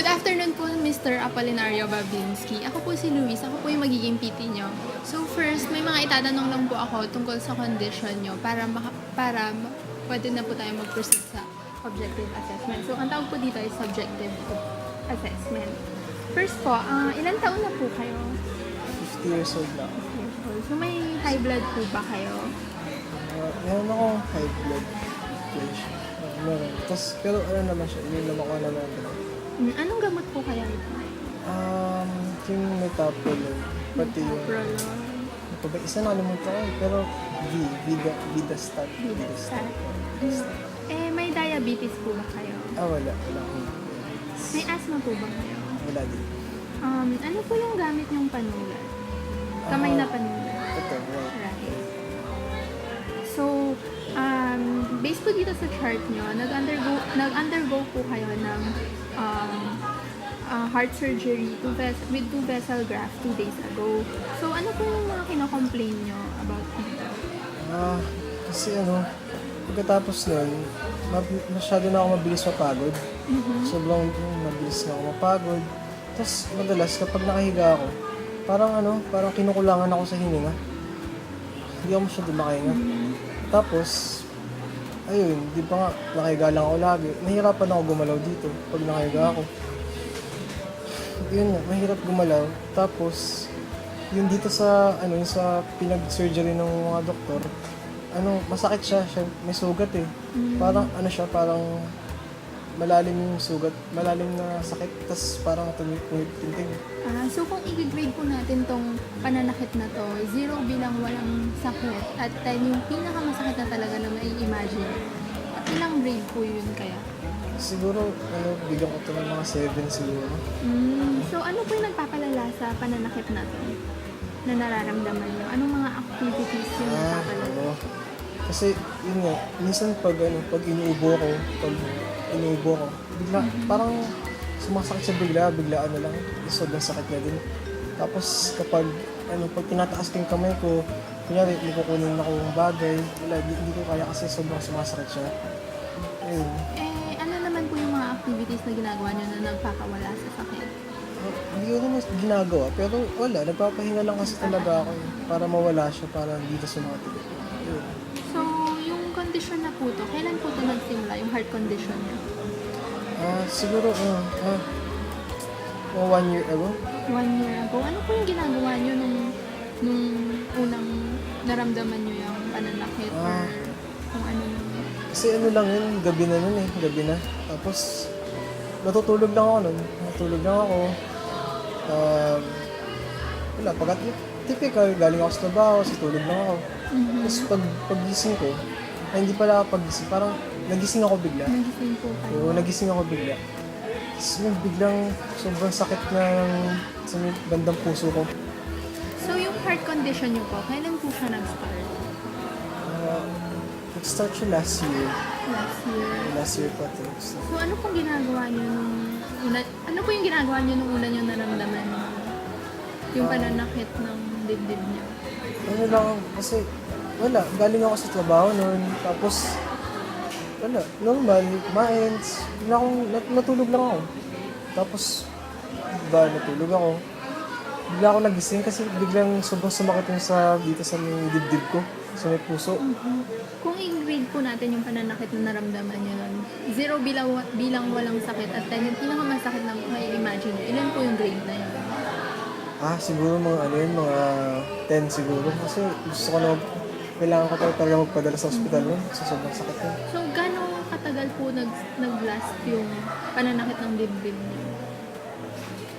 Good afternoon po, Mr. Apolinario Babinski. Ako po si Luis. Ako po yung magiging PT nyo. So first, may mga itatanong lang po ako tungkol sa condition nyo para pwede na po tayo mag-proceed sa objective assessment. So ang tawag po dito ay subjective assessment. First po, ilan taon na po kayo? 50 years old lang. 50 years old. So may high blood po ba kayo? Meron akong high blood pressure. Meron. Pero ano naman siya, ininom ako naman. Anong gamot po kaya ito? Yung metaprolol. Pati yung... Metaprolol. Isa na alimutan ko pero Vidastat. Vidastat. May diabetes po ba kayo? Wala. Wala akong. May asthma po ba kayo? Wala din. Ano po yung gamit niyong panulat? Kamay na panulat? Ito, right. So, based po dito sa chart nyo, nag-undergo po kayo ng heart surgery with 2 vessel graft 2 days ago. So, ano po yung mga kino-complain nyo about dito? Kasi pagkatapos nun, masyado na ako mabilis mapagod. Sobrang mabilis na ako mapagod. Tapos, madalas, kapag nakahiga ako, parang kinukulangan ako sa hininga. Hindi ako masyado makahinga. Tapos, ayun, di ba nga, nakahiga lang ako lagi. Nahihirapan ako gumalaw dito pag nakahiga ako. Yun nga, mahirap gumalaw. Tapos, yun dito sa pinag-surgery ng mga doktor, masakit siya, may sugat eh. Parang, parang malalim yung sugat, malalim na sakit, tas parang tumitintig. So kung i-grade po natin tong pananakit na to, 0 bilang walang sakit, at 10 yung pinakamasakit na talaga na mai-imagine, at ilang grade po yun kaya? Siguro, bigyan ko ito ng mga 7 siguro. So ano po yung nagpapalala sa pananakit na to na nararamdaman nyo? Anong mga activities yung nagpapalala? Kasi yun nga, minsan pag inuubo ko, bigla, parang sumasakit siya biglaan na lang, sobrang sakit na din. Tapos kapag tinataas ko yung kamay ko, kunyari, may kukunin ako ng bagay, hindi ko kaya kasi sobrang sumasakit siya. Ayun. Ano naman po yung mga activities na ginagawa nyo na nagpapawala sa sakit? Hindi ko naman ginagawa, pero wala, nagpapahinga lang kasi talaga ako para mawala siya, para dito sa mga tigot. Ayun. So, yung condition na po to, kailan po ito nagsimula, yung heart condition niya? Siguro, 1 year ago. 1 year ago. Ano po yung ginagawa nyo nung unang naramdaman nyo yung pananakit or kung ano nung... Kasi lang yun, gabi na. Tapos, natutulog lang ako. Wala, typical, galing ako sa trabaho, tulog lang ako. Tapos pag-gising ko, hindi pala ako pag-gising, parang nagising ako bigla. Nagising po kayo? Oo, nagising ako bigla. Tapos biglang sobrang sakit na sa bandang puso ko. So yung heart condition nyo po, kailan po siya nag-start? Nag-start siya last year. Last year pa ito. So ano pong ginagawa nyo nung una nyo naramdaman yung pananakit ng dibdib nyo? Kasi wala, galing ako sa trabaho noon, tapos wala, normal, kumain, natulog lang ako. Tapos, natulog ako. Bigla ako nagising kasi biglang sobrang sumakit yung dito sa may dibdib ko, sa may puso. Kung i-grade po natin yung pananakit na naramdaman nyo nun, 0 bilang walang sakit at 10 yung pinakamasakit na may imagine nyo, ilan po yung grade na yun? Siguro mga 10 siguro. Kasi gusto ko na kailangan ko talaga magpadala sa ospital nun. Sa sobrang sakit nun. So, gano'ng katagal po nag-last yung pananakit ng dibdib niyo?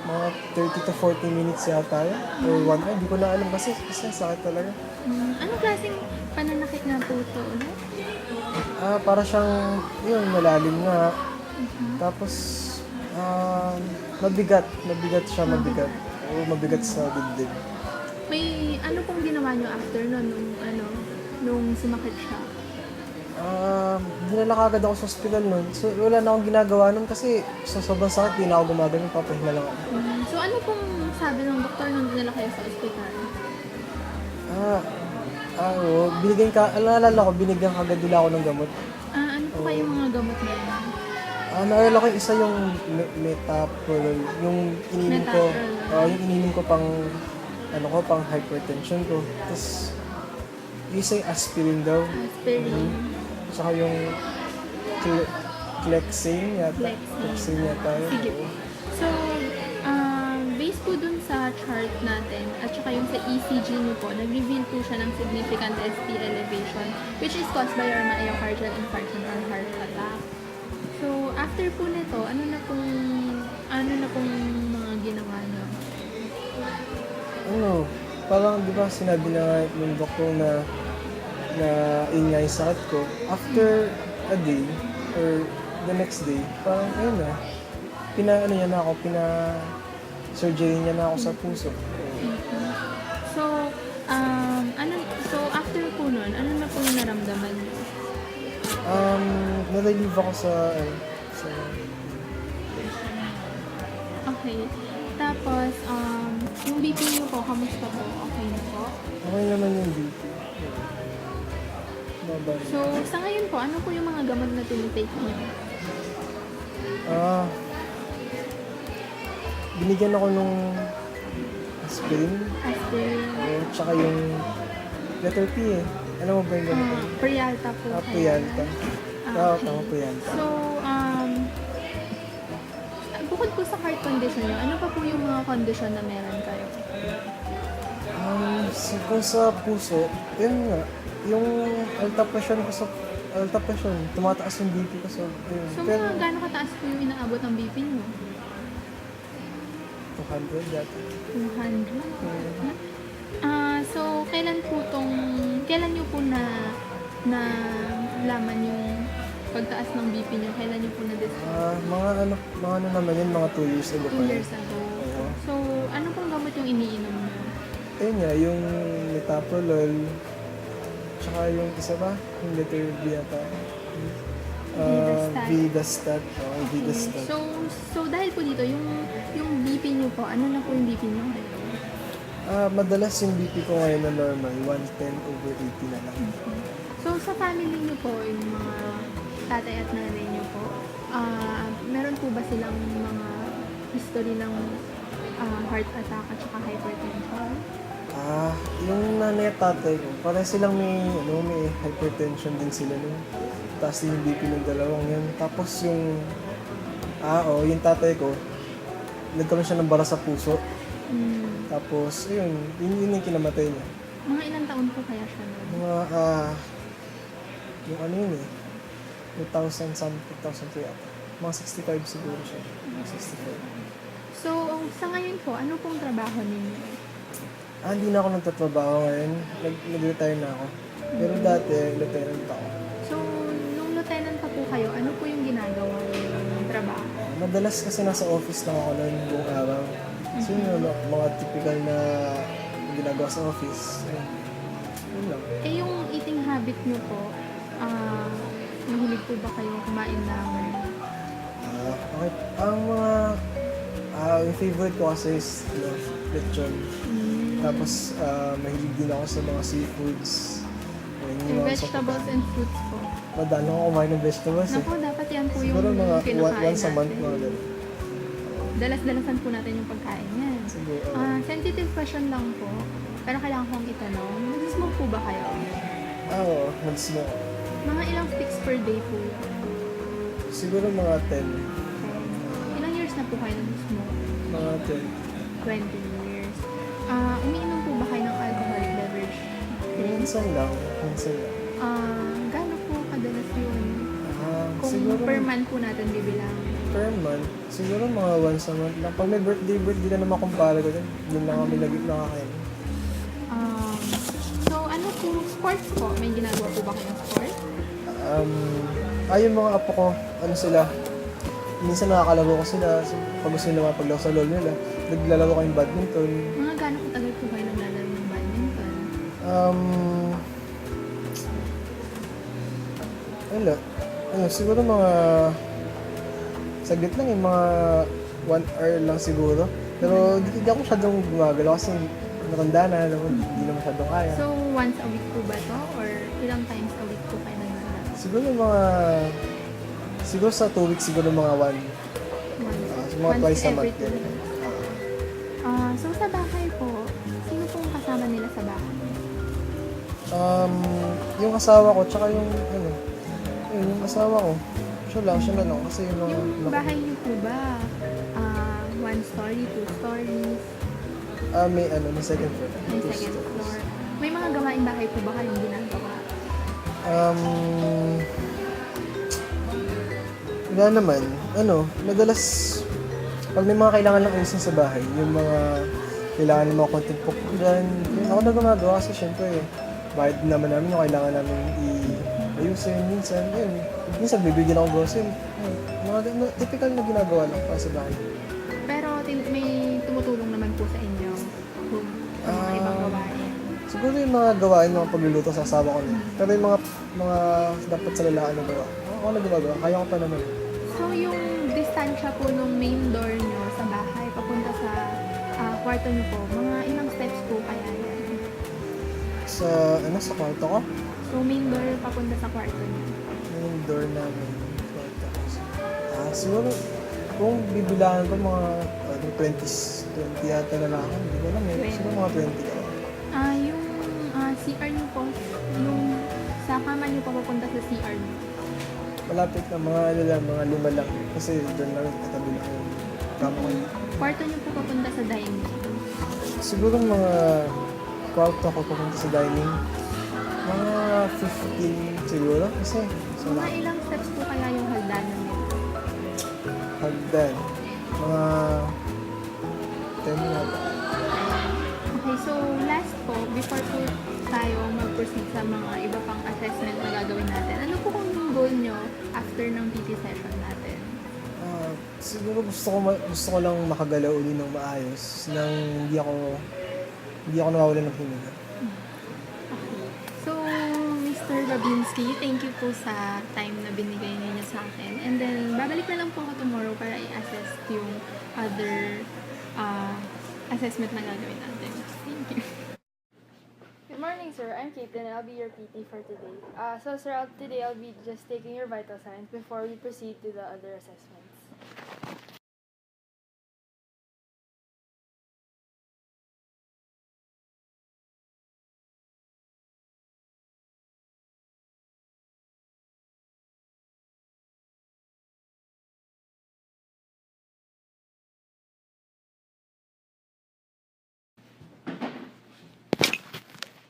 Mga 30 to 40 minutes yata yun. Or 1 hour. Hindi ko na alam kasi sakit talaga. Anong klaseng pananakit nga po ito ulit? Para siyang, malalim nga. Tapos, mabigat. Mabigat siya, mabigat. O mabigat sa dibdib. May ano pong ginawa nyo after nun, nung sumakit siya? Dinala kagad ako sa hospital nun. So, wala na akong ginagawa nun kasi sa sobrang sakit, di na ako gumagano, papahinga lang ako. So, ano pong sabi ng doktor nung dinala kayo sa hospital? Naalala ko, binigyan kagad nila ako ng gamot. Ano po kayong mga gamot na yun? Naalala ko yung isa yung metaprolol, yung ininom ko, Metaprolol. yung ininom ko pang, pang hypertension ko. Tapos, yung isa yung aspirin daw. Aspirin. Saka yung Clexane yata. Clexane. Clexane yata yun. Sige po. So, based po dun sa chart natin at saka yung sa ECG niyo po, nag-reveal po siya ng significant ST elevation which is caused by your myocardial infarction or heart attack. So, after po nito, ano na pong mga ginawa niyo? Parang di ba sinabi na nga ng doktor na yun nga yung sakit ko. After a day, or the next day, parang ayun na, surgery niya na ako sa puso. So, so after po nun, ano na po yung naramdaman niyo? Na-relieve ako sa Okay. Tapos, yung BP niyo po, kamusta po? Okay na po? okay naman yung BP. Mabalik. So, sa ngayon po, ano po yung mga gamot na tinitake niyo? Binigyan ako nung aspirin, Aspirin. tsaka yung letter P eh. Alam mo ba yung ganito? Prialta po. Prialta. Okay. Tama, Prialta. So, bukod po sa heart condition niyo, ano pa po yung mga condition na meron kayo? Kung sa puso, yun nga, yung alta pressure, tumataas yung BP ko. So, mga gano'ng kataas po yung inaabot ng BP niyo? 200 dati. 200? So, kailan niyo po na laman yung pagtaas ng BP niyo? Kailan niyo po na-discover? Mga ano naman yun, mga 2 years ago 2 years ago. Oo. So, ano pong gamot yung iniinom niyo? Ayun nga, yung metaprolol, tsaka yung isa ba? Yung letter B yata. Vidastat. Vidastat. Okay. Vidastat. So dahil po dito, yung BP niyo po, ano na po yung BP niyo ngayon? Madalas yung BP ko ngayon na normal, 110/80 na lang. So sa family niyo po, yung mga tatay at nanay niyo po, meron po ba silang mga history ng heart attack at saka hypertension? Yung nanay at tatay ko, parang silang may hypertension din sila nun. Taas din yung BP ng dalawang yan. Tapos yung yung tatay ko, nagkaroon siya ng bara sa puso. Tapos, yun yung kinamatay niya. Mga ilang taon po kaya siya nun? Mga, yung ano yun eh, 2000 something, 2002 yata. Mga 65 siguro siya. Mga 65. So, sa ngayon po, ano pong trabaho ninyo? Hindi na ako nagtatrabaho ngayon. Nag-retire na ako. Pero dati, lieutenant ako. So, nung lieutenant pa po kayo, ano po yung ginagawa ng trabaho? Madalas kasi nasa office lang ako noon buong araw. So yun, mga typical na ginagawa sa office. Yun lang. Yung eating habit nyo po, mahilig po ba kayo kumain ng... Okay. Yung favorite ko kasi is lechon. Tapos, mahilig din ako sa mga seafoods. Yung vegetables and fruits po. Madami ako kumain ng vegetables eh. Naku, dapat yan po yung Siguro mga kinakain once a month natin. mga ganun. Dalas-dalasan po natin yung pagkain yan. Siguro. Sensitive question lang po, pero kailangan kong itanong, nag-smoke po ba kayo? Oo, nag-smoke. Mga ilang sticks per day po yun? Siguro mga 10. Ilang years na po kayo nag-smoke? Mga 20 years. Umiinom po ba kayo ng alcoholic beverage? 10. Minsan lang. Gaano po kadalas yun? Kung Siguro per month po natin bibilang. per month, siguro mga once a month lang. Pag may birthday na naman kumpara ko din, doon lang kami nakakain. So, ano po, sports po? May ginagawa po ba kayong sports? Yung mga apo ko, ano sila, minsan nakakalaro ko sila, so, pag gusto nila mapaglaro sa lolo nila, naglalaro kayong badminton. Mga gaano katagal po kayo naglalaro ng badminton? Siguro mga saglit lang yung mga 1 hour lang siguro. Pero di ako masyadong gumagalaw kasi matanda na, hindi na masyadong kaya. So, once a week po ba to? Or ilang times a week po kayo naglalaro? Siguro mga Siguro sa 2 weeks, siguro mga one. So mga Once twice a every month. 2 Yan. weeks. So sa bahay po, sino pong kasama nila sa bahay? Yung asawa ko, tsaka yung, yung asawa ko. Siya na lang. Kasi yung mga, Yung bahay niyo po ba, 1 story, 2 stories, may second floor. may second floor? May mga gawaing bahay po ba kayong ginagawa? Wala naman. Madalas, pag may mga kailangan lang ayusin sa bahay, yung mga kailangan ng mga content book dyan, yun ako na gumagawa kasi syempre, bayad naman namin yung kailangan namin i-ayusin. Minsan bibigyan ako grocery. Mga typical na ginagawa lang para sa bahay. Pero may tumutulong naman po sa inyo kung sa mga ibang gawain. Siguro yung mga gawain ng pagluluto sa asawa ko na. Pero yung mga dapat sa lalaki na gawa. Ako na gumagawa, kaya ko pa naman. So yung distansya po nung main door nyo sa bahay papunta sa kwarto nyo po, mga ilang steps po kaya yan? Sa kwarto ko? So main door papunta sa kwarto nyo. Yung door namin. Kwarto ko. Siguro, kung bibilangan ko mga 20 yata na lang ako. Hindi ko alam eh. Siguro mga 20 ka. Yung CR nyo po, yung sa kama nyo po papunta sa CR nyo. Malapit na mga 5 lang. Kasi doon lang katabi lang yung kama ko. Kwarto nyo po papunta sa dining. Siguro mga kwarto ko pupunta sa dining. Mga 15 siguro. Kasi Mga ilang steps po kaya yung hagdanan nyo? hagdan. Mga 10 na ba? Okay, so last po, before po tayo mag-proceed sa mga iba pang assessment na gagawin natin, ano po kung yung goal nyo after ng PT session natin? Siguro gusto ko lang makagalaw uli ng maayos nang hindi ako nawawalan ng hininga. So, Mr. Babinski, thank you po sa time na binigay niyo sa akin. And then, babalik na lang po ako tomorrow para i-assess yung other assessment na gagawin natin. Thank you. Good morning, sir. I'm Caitlin and I'll be your PT for today. Sir, today I'll be just taking your vital signs before we proceed to the other assessments.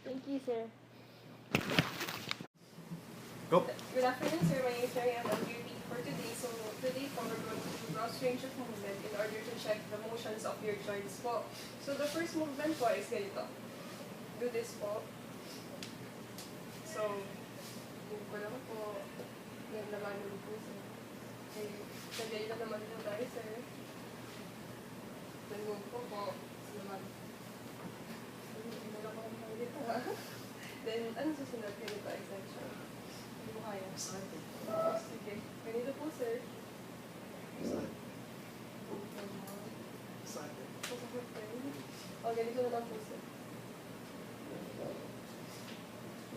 Thank you, sir. Go. Good afternoon, sir. My name is Mary. I'm your PT for today. So today po, we're going to do gross range of movement in order to check the motions of your joints po. So the first movement po is ganito. Do this po. So, move ko lang po. Yan naman yung po, sir. Okay. Sagay na naman po tayo, sir. Then move ko po. Naman. Then, ano susunod? Ganito, extension. Hindi mo kaya. Sige. Ganito po, sir. O, ganito na lang po, sir.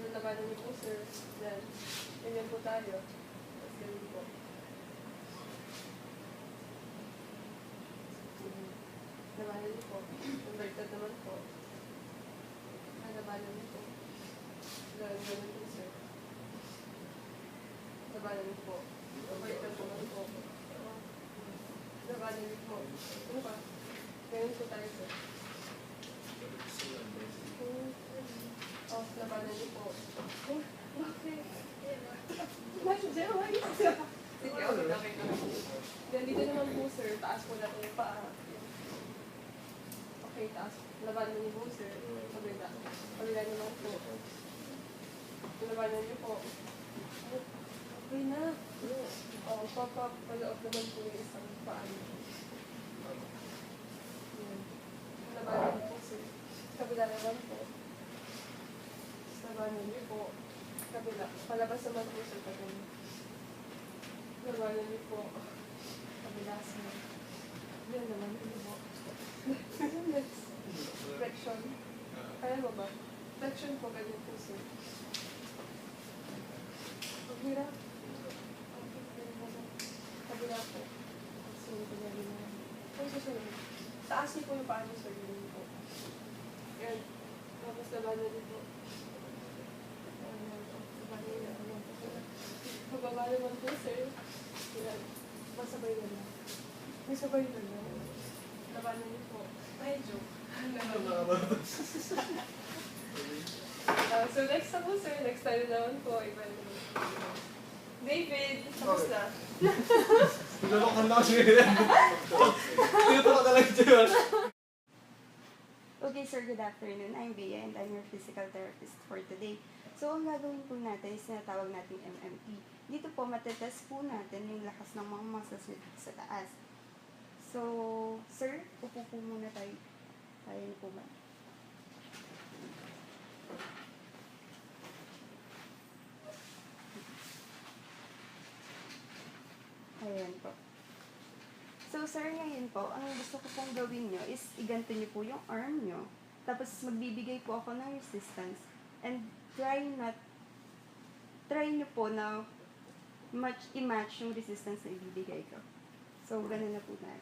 Nalabanan niyo po, sir. Then, ganyan po tayo. Tapos ganyan po. Labanan niyo po. Converted naman po. Labanan niyo po. Ganyan po, sir. Labanan niyo po. Converted naman po. Labanan niyo po. Ano ba? Ganyan po tayo, sir. Off, labanan niyo po. Oh, bakit? Sige, okay ka. Then dito naman po, sir. Taas po natin yung paa. Okay, taas. Labanan niyo po, sir. Kabila. Kabila naman po. Labanan niyo po. Okay na. Pag-off naman po yung isang paa niyo. Labanan niyo po, sir. Kabila naman po. Labanan niyo po. Kabila. Palabas naman po, sir. Kabila. Labanan niyo po. Kabila, sir. Yan naman po. Next. Flexion. Kaya mo ba? Flexion po, ganyan po, sir. Paghirap. itaas niyo po yung paa niyo, sir. Ganun po. Yan. Tapos labanan niyo po. Mababa naman po, sir. Yan. Masabay na lang. Masabay na lang. Labanan niyo po. Ay, joke. So next na po, sir. Next time naman po. Iba naman po. David, tapos na. Lolokan lang siya. Tinutok ka lang dyan. Okay, sir, good afternoon. I'm Bea and I'm your physical therapist for today. So, ang gagawin po natin is tinatawag nating MMP. Dito po, matetest po natin yung lakas ng mga muscles nito sa taas. So, sir, upo po muna tayo. Kaya niyo po ba? Ayan po. So, sir, ngayon po, ang gusto ko pong gawin nyo is iganto nyo po yung arm nyo. Tapos, magbibigay po ako ng resistance. And try nyo po na i-match yung resistance na ibibigay ko. So, ganun na po na.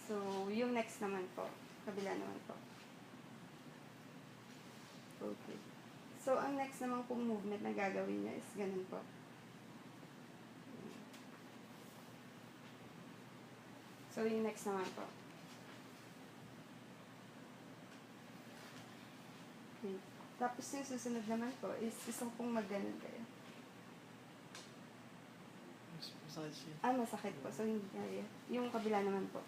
So, yung next naman po. Kabila naman po. Okay. So, ang next naman pong movement na gagawin nyo is ganun po. So, yung next naman po. Okay. Tapos yung susunod naman po is gusto ko pong mag-ganon kayo. Masakit siya. Masakit po. So, hindi kaya. Yung kabila naman po.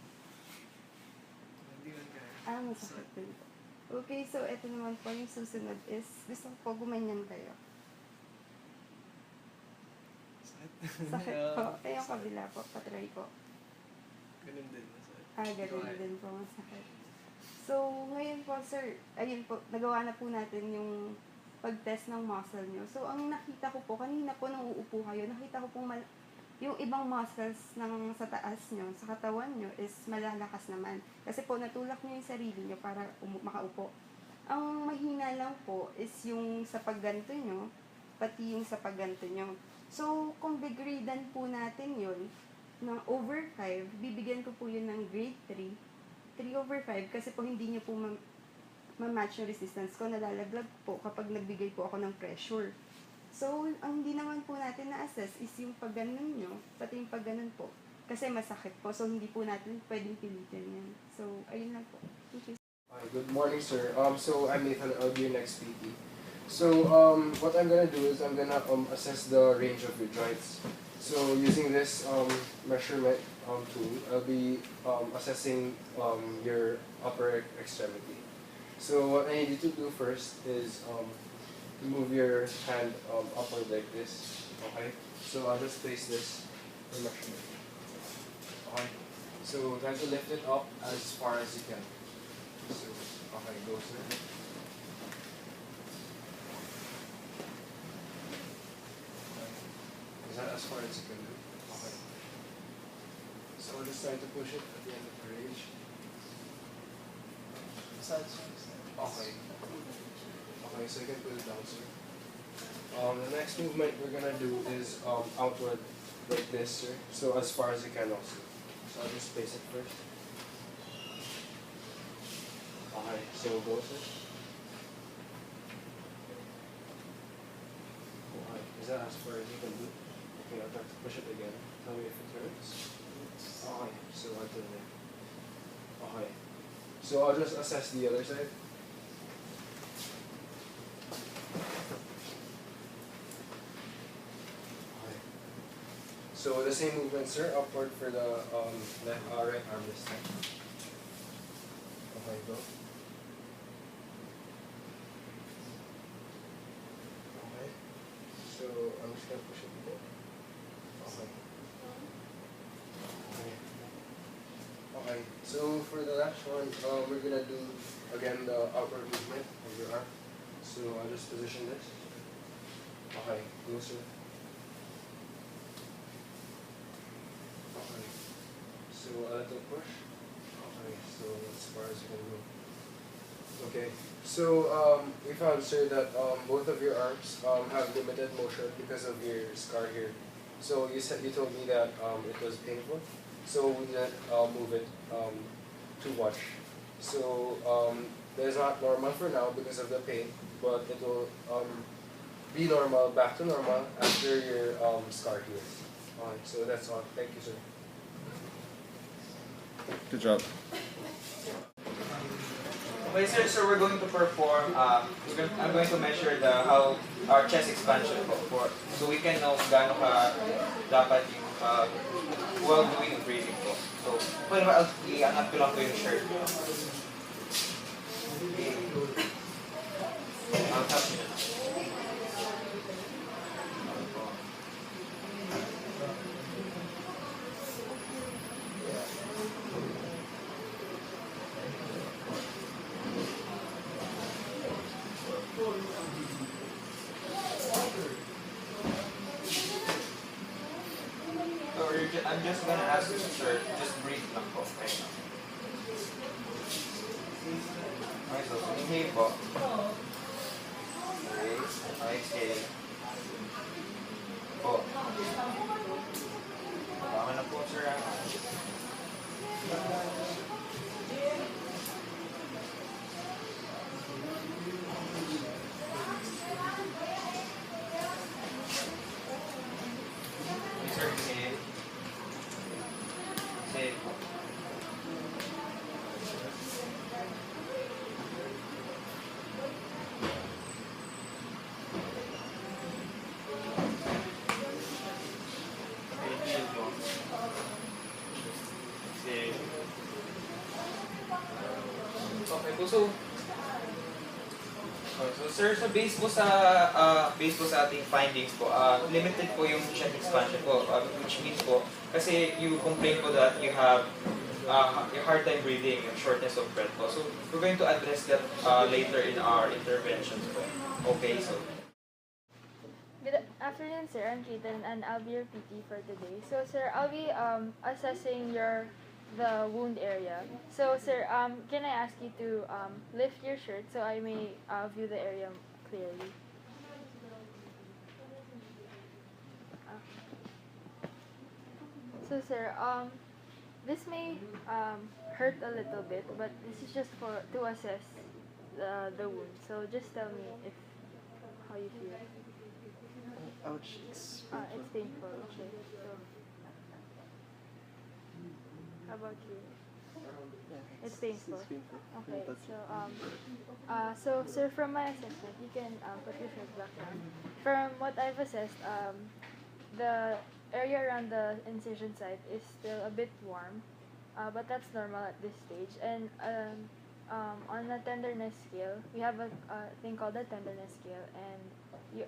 Hindi lang kaya. Masakit din po. Okay, so ito naman po yung susunod is gusto ko po gumanyan kayo. Sakit. Sakit po. Yung kabila po. Patry po. Ganun din. Masakit. Ganun din po. Masakit. So, ngayon po, sir, ayun po, nagawa na po natin yung pag-test ng muscle nyo. So, ang nakita ko po, kanina po nung uupo kayo, nakita ko po yung ibang muscles sa taas nyo, sa katawan nyo, is malalakas naman. Kasi po, natulak nyo yung sarili nyo para makaupo. Ang mahina lang po is yung sa pagganto nyo, pati yung sa pagganto nyo. So, kung degradean po natin yun, ng over 5, bibigyan ko po yun ng grade 3/5, kasi po hindi nyo po ma-match yung resistance ko, nalalaglag po kapag nagbigay po ako ng pressure. So, ang hindi naman po natin na-assess is yung pagganon nyo, pati yung pagganon po. Kasi masakit po, so hindi po natin pwedeng pilitin yan. So, ayun lang po. Thank you. Hi, good morning, sir. So I'm Nathan. I'll be your next PT. So what I'm gonna do is I'm gonna assess the range of your joints. So using this measurement tool, I'll be assessing your upper extremity. So what I need you to do first is move your hand upward like this. Okay. So I'll just place this for measurement. Okay. So try to lift it up as far as you can. So, okay, go, sir. Is that as far as you can do? Okay. So we'll just try to push it at the end of the range. Okay. Okay, so you can put it down, sir. The next movement we're gonna do is outward like this, sir. So as far as you can also. So I'll just place it first. Okay, so go, sir. Okay, is that as far as you can do? Okay, I'll try to push it again. Tell me if it hurts. Okay, so I'll turn it. Okay. So I'll just assess the other side. Okay. So the same movement, sir, upward for the right arm this time. Okay, go. Okay. So I'm just gonna push it a bit. Okay. Okay. Okay. So for the last one, we're gonna do again the upward movement of your arm. So I'll just position this. Okay, go, sir. Okay. So a little push. Okay, so as far as you can go. Okay, so we found, sir, that both of your arms have limited motion because of your scar here So you told me that it was painful, so we didn't move it too much. So that is not normal for now because of the pain, but it will be normal, back to normal after your scar heals. Okay, so that's all. Thank you, sir. Good job. Okay, sir, so we're going to perform, I'm going to measure how our chest expansion po, so we can know gaano ka dapat yung while doing breathing po. So, pwede ba i-angat ko lang po yung shirt. Okay. I'll tap you. So I'm just gonna ask you, sir, just breathe lang po. Okay, so inhale po. Okay, exhale. Po. Tama na po, sir. Sir, exhale. Exhale po. Exhale po. Exhale. Okay po, so sir, sa base po sa ating findings po, limited po yung chest expansion po, which means po, kasi you complain po that you have a hard time breathing, yung shortness of breath po. So, we're going to address that later in our interventions po. Okay, so. Good afternoon, sir. I'm Keaton, and I'll be your PT for today. So, sir, I'll be assessing the wound area. So, sir, can I ask you to lift your shirt so I may view the area clearly? So, sir, this may hurt a little bit, but this is just to assess the wound. So, just tell me how you feel. Ouch, it's It's painful. Okay. So, how about you? It's painful. It's painful. Okay. Don't touch So, so sir, from my assessment, you can put your shirt back down. From what I've assessed, the area around the incision site is still a bit warm, but that's normal at this stage. And on a tenderness scale, we have a thing called the tenderness scale, and you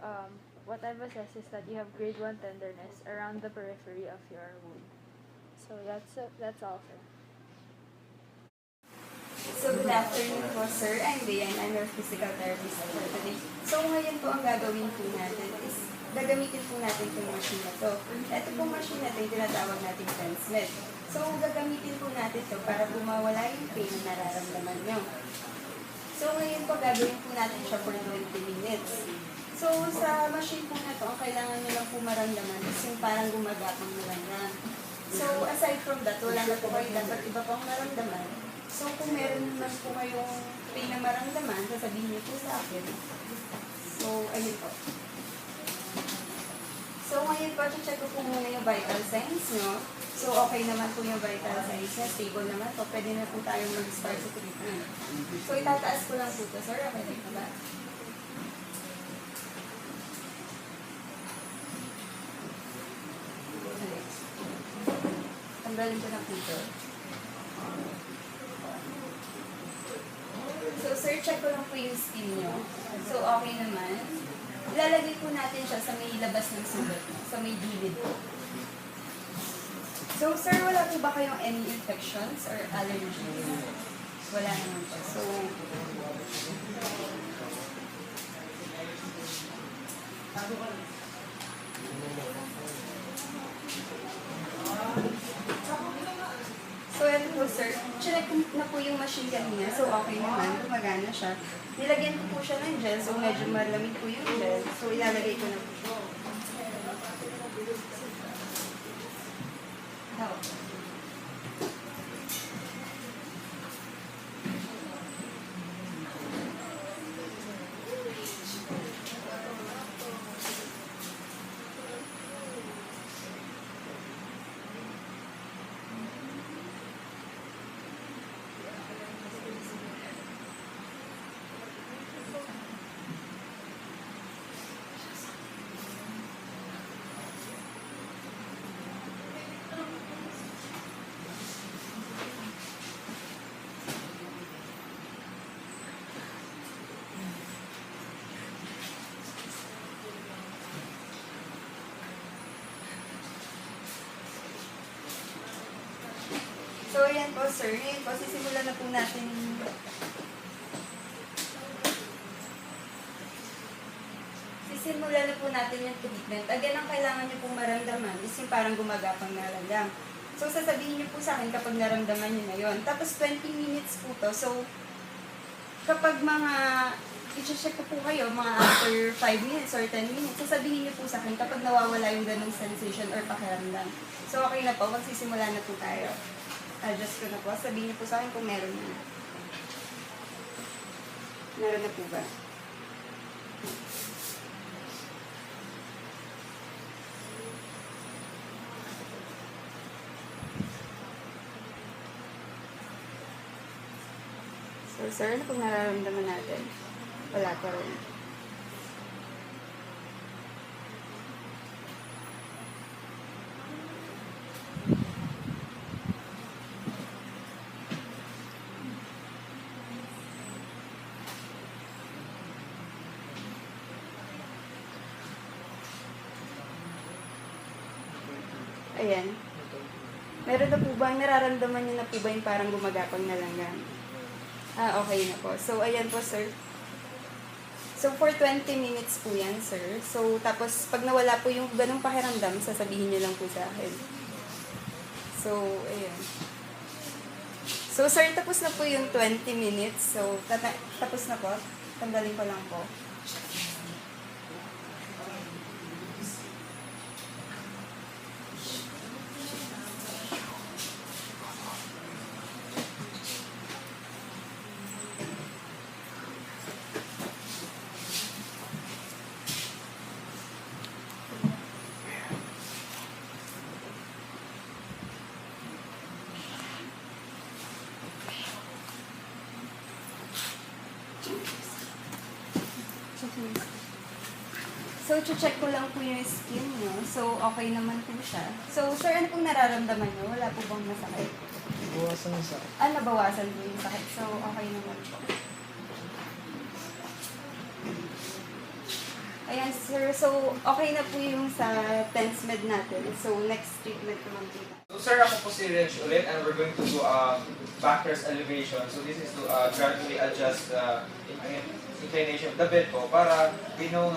what I've assessed is that you have grade 1 tenderness around the periphery of your wound. So that's all, sir. So, good afternoon po, sir. I'm Bea, and I'm your physical therapist for today. So, ngayon po ang gagawin po natin is gagamitin po natin itong machine na to. Ito pong machine natin, tinatawag natin TransMed. So, gagamitin po natin to para po mawala yung pain na nararamdaman nyo. So, ngayon po gagawin po natin siya for 20 minutes. So, sa machine po na to, ang kailangan nyo lang po maramdaman is yung parang gumagapang na lang. So, aside from that, wala na po kayo dapat iba pang maramdaman. So, kung meron naman po kayong pain na maramdaman, sasabihin niyo po sa akin. So, ayun po. So, ngayon po, check ko po muna yung vital signs nyo. So, okay naman po yung vital signs niya. Stable naman po. Pwede na po tayong mag-start sa treatment. So, itataas ko lang po ito, sir. Okay din po ba? Tanggalin ko na po ito. So, sir, check ko lang po yung skin nyo. So, okay naman. Ilalagay po natin siya sa may labas ng sugat mo, sa may gilid po. So, sir, wala po ba kayong any infections or allergies? Wala naman po. So, so, ito po, sir. Check na po yung machine kanina. So, okay naman. Gumagana siya. Nilagyan ko po siya ng gel. So, medyo malamig po yung gel. So, ilalagay ko na po siya. Help. So, ayan po, sir. Ngayon po, sisimulan na po natin yung treatment. Again, ang kailangan niyo pong maramdaman is yung parang gumagapang na langgam. So, sasabihin niyo po sa akin kapag naramdaman niyo na yon. Tapos, 20 minutes po to. So, kapag mga i-check ko po kayo, mga after 5 minutes or 10 minutes, sasabihin niyo po sa akin kapag nawawala yung ganung sensation or pakiramdam. So, okay na po. Magsisimula na po tayo. Adjust ko na po. Sabihin niyo po sa akin kung meron na. Meron na po ba? So, sir, ano pong nararamdaman natin? Wala pa rin. Ayan. Meron na po ba, nararamdaman niyo na po ba yung parang gumagapang na langgam? Ah, okay na po. So, ayan po, sir. So, for 20 minutes po yan, sir. So, tapos, pag nawala po yung ganong pakiramdam, sasabihin niyo lang po sa akin. So, ayan. So, sir, tapos na po yung 20 minutes. So, tapos na po. Tanggalin ko lang po. So, check ko lang po yung skin nyo. So, okay naman po siya. So, sir, ano pong nararamdaman nyo? Wala po bang masakit? Buwasan na sa Nabawasan po yung sakit. So, okay naman po. Ayan, sir. So, okay na po yung sa tense med natin. So, next treatment naman po. So sir, ako po si Reg ulit and we're going to do backrest elevation. So this is to gradually adjust the inclination of the bed po para we know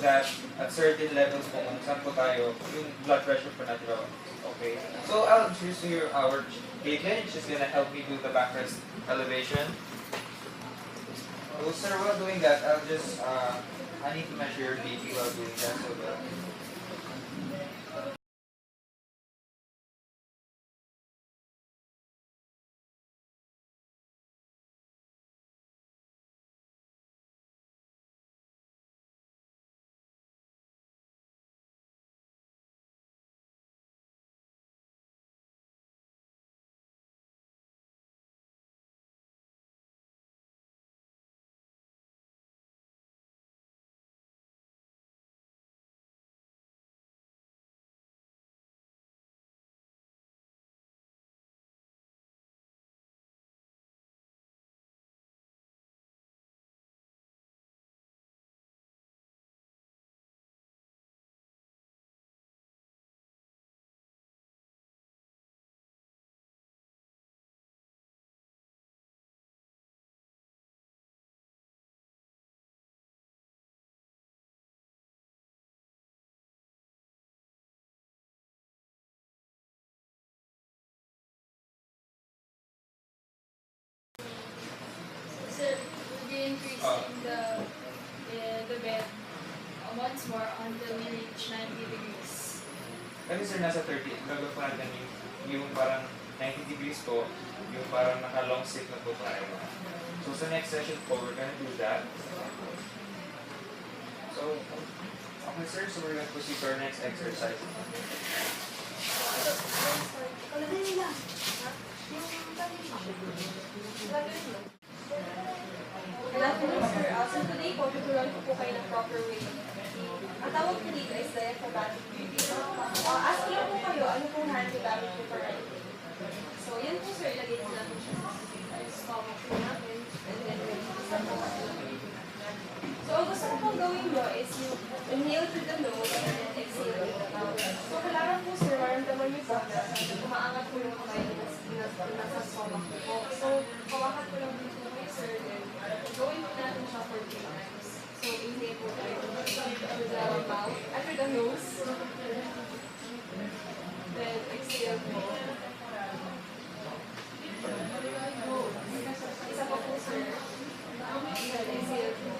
that at certain levels po kung saan po tayo, yung blood pressure po natin okay. So I'll introduce to you our Caitlin. She's gonna help me do the backrest elevation. So sir, while doing that, I'll just I need to measure your BP while doing that. So Sir, would you increase the bed once more until we reach 90 degrees? Kasi sir, nasa 30, gagawin po natin yung parang 90 degrees po, yung parang naka-long stick na po tayo. So sa next session po, we're gonna do that. So, okay sir, so we're gonna proceed to our next exercise. Good afternoon, sir. So today po, tuturuan ko po kayo ng proper way. Ang tawag po dito is diaphragmatic breathing. Asking po kayo, ano pong hand gamit po for writing? So yan po, sir, ilagay po natin siya sa stomach po natin. And then, isa po natin. So ang gusto ko pong gawin nyo is you inhale through the nose and then exhale through the mouth. So kailangan po, sir, maramdaman nyo po na umaangat po yung kamay na nasa stomach po. So hawakan po lang dito kayo, sir, then gawin po natin siya for 3 times. So inhale po tayo through the mouth, through the nose. Then exhale po. Isa pa po, sir. Then exhale po.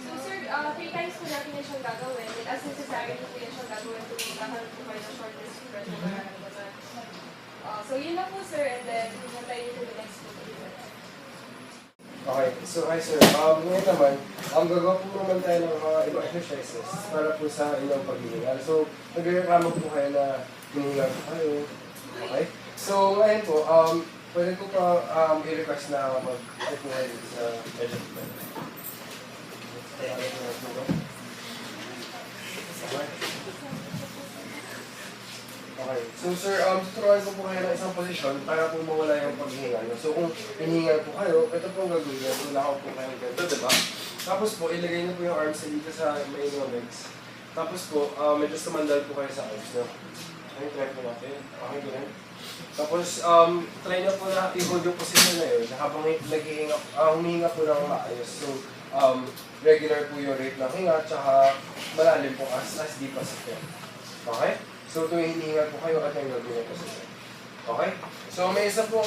So sir, 3 times po natin yan siyang gagawin. And as necessary po yan siyang gagawin kung magkakaroon po kayo ng shortness of breath o nararamdaman. So yun lang po, sir. And then, pumuntayin niyo po the next po. Okay, so hi sir. Ngayon naman, gagawa po naman tayo ng mga ibang exercises para po sa inyong paghihinga. So, nagreklamo po kayo na hinihinga po kayo. Okay? So, ngayon po, pwede ko pa i-request na mag-ipinay dito sa edge. Okay. So sir, tuturuan ko po kayo ng isang posisyon para po mawala yung paghihinga nyo. So kung hinihinga po kayo, ito po ang gagawin nyo. Tulakaw po kayo ganito, diba? Tapos po, ilagay nyo po yung arms dito sa may inyong legs. Tapos po, medyo sumandal po kayo sa arms nyo. Okay, try po natin. Okay, ganun. Tapos, try nyo po na i-hold yung position na yun habang humihinga po ng maayos. So, regular po yung rate ng hinga, tsaka malalim po as deep as it can. Okay? So, tuwing hinihinga po kayo at yung gagawin po sa inyo. Okay? So, may isa po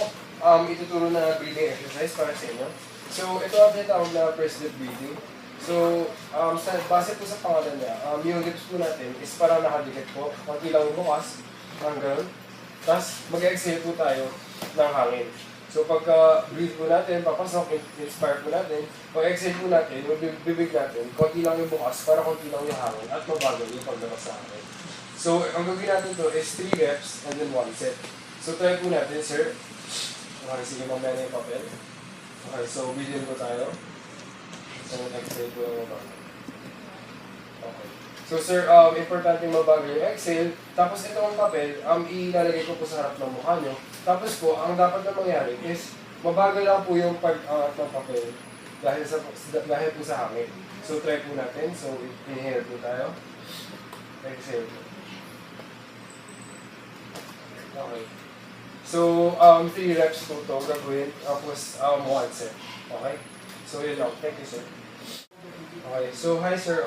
ituturo na breathing exercise para sa inyo. So, ito ang tinatawag na press lip breathing. So, base po sa pangalan niya, yung lips po natin is parang nakadikit po. Konti lang yung bukas, parang gano'n. Tapos, mag-exhale po tayo ng hangin. So, pagka-breathe po natin, papasok, inspire po natin. Pag-exhale po natin, yung bibig natin, konti lang yung bukas, para konti lang yung hangin, at mabagal yung paglabas sa hangin. So, ang gagawin natin to is 3 reps and then 1 set. So, try po natin, sir. Okay, sige, mamaya na yung papel. Okay, so, breathe in po tayo. And then exhale po yung mabagal. Okay. So, sir, importante mabagal yung exhale. Tapos, ito ang papel, ilalagay ko po sa harap ng mukha nyo. Tapos po, ang dapat na mangyari is, mabagal lang po yung pag-angat ng papel dahil po sa hangin. So, try po natin. So, inhale po tayo. Exhale po. Okay. So, 3 reps po ito gagawin. Tapos, 1 set. Okay? So, yun lang. Thank you, sir. Okay. So, hi, sir.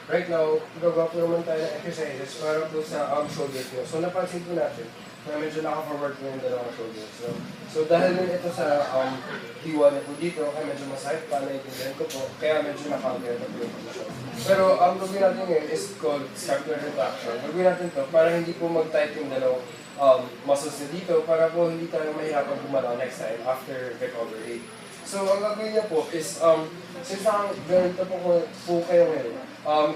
Right now, gagawa po naman tayo ng exercises para po sa shoulders nyo. So, napansin po natin na medyo naka-forward po yung dalawang shoulders. So dahil nun ito sa hiwa na po dito, ay medyo masakit pa, naiintindihan ko po, kaya medyo naka-agad po yung position. Pero ang gagawin natin ngayon is called scapular retraction. Gagawin natin to para hindi po mag-tight yung dalawang muscles na dito, para po hindi tayo mahirapan gumalaw next time after recovery. So ang gagawin niya po is, since ganito po kayo ngayon,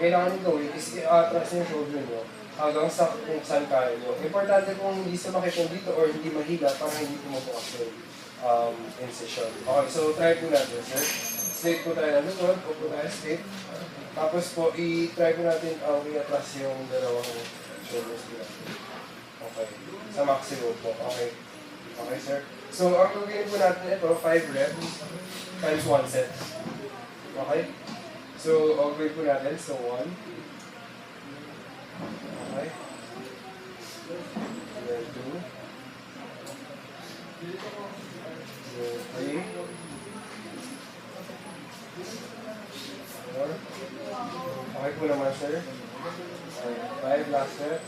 kailangan nyo gawin is i-atras yung shoulder nyo hanggang sa kung saan kaya nyo. Importante kung hindi sumakit yung dito or hindi mahila para hindi pumupukas yung incision. Okay, so try po natin, sir. Straight po tayo ng likod, upo tayo straight. Tapos po, i-try po natin i-atras yung dalawang shoulders natin. Okay, sa maximum po. Okay. Okay, sir. So, ang gagawin po natin ito, 5 reps times 1 set. Okay? So, ang gagawin po natin, so 1. Okay? And then 2. Then 3. 4. Okay po naman, sir. 5, last set.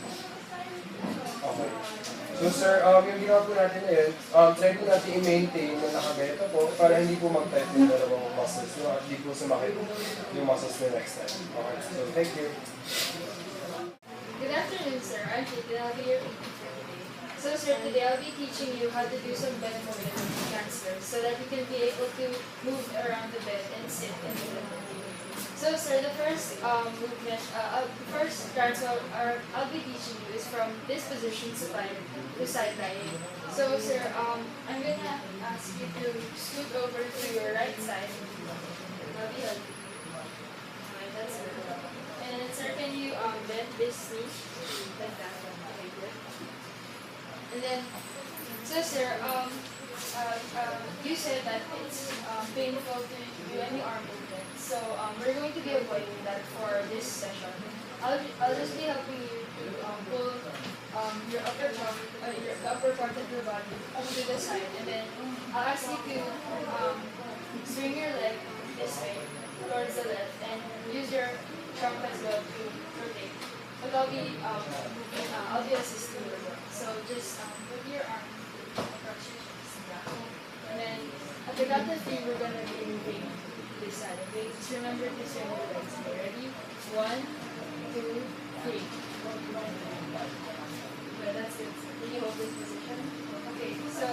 Okay. So sir, yung ginawa po natin ngayon, try po natin i-maintain na nakaganito po para hindi po mag-tight yung dalawang muscles nyo at hindi po sumakit yung muscles nyo next time. Okay, so thank you. Good Good afternoon, sir. I'm Kate, and I'll be your PT for today. So, sir, today I'll be teaching you how to do some bed movement transfers so that you can be able to move around the bed and sit in the bed. So, sir, the first first transfer I'll be teaching you is from this position to side lying. So, sir, I'm gonna ask you to scoot over to your right side. I'll be helping. Alright, that's good. And sir, can you bend this knee like that? Okay, good. And then, so sir, you said that it's painful to do any arm movement. So we're going to be avoiding that for this session. I'll just be helping you to pull your the upper part of your body up to the side, and then I'll ask you to swing your leg this way towards the left and use your trunk as well to rotate. But I'll be assisting you. So just put your arm across your chest. And then at the count of three, we're gonna be moving this side. Okay? Just remember to swing your legs. Okay, ready? 1, 2, 3. Good, that's good. Can you hold this position? Okay, so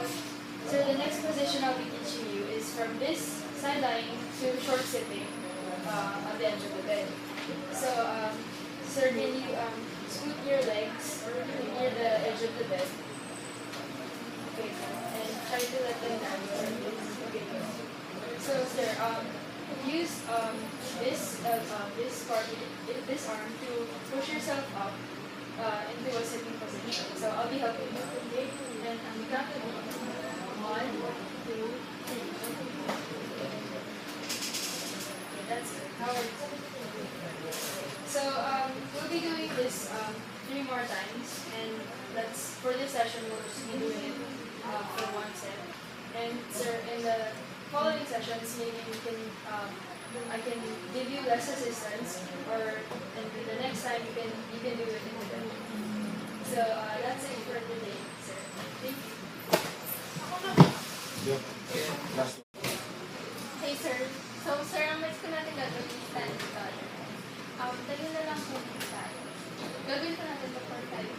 the next position I'll be teaching you is from this side lying to short sitting on the edge of the bed. So, sir, can you scoot your legs near the edge of the bed? Okay, and try to let them down. Okay, good. So, sir, use this arm to push yourself up into a sitting position. So I'll be helping you. Okay, and I'm count to 1, 2, 3. Okay, that's good. How are you? So we'll be doing this 3 more times, and that's for this session. We'll just be doing it for 1 set. And sir, in the following sessions, maybe we can I can give you less assistance, and the next time you can do it independently. So that's it for today, sir. Thank you. Hey sir, so sir, ang next ko natin gagawin is stand starter. Tayo na lang kung tayo. Gagawin ko natin before tayo.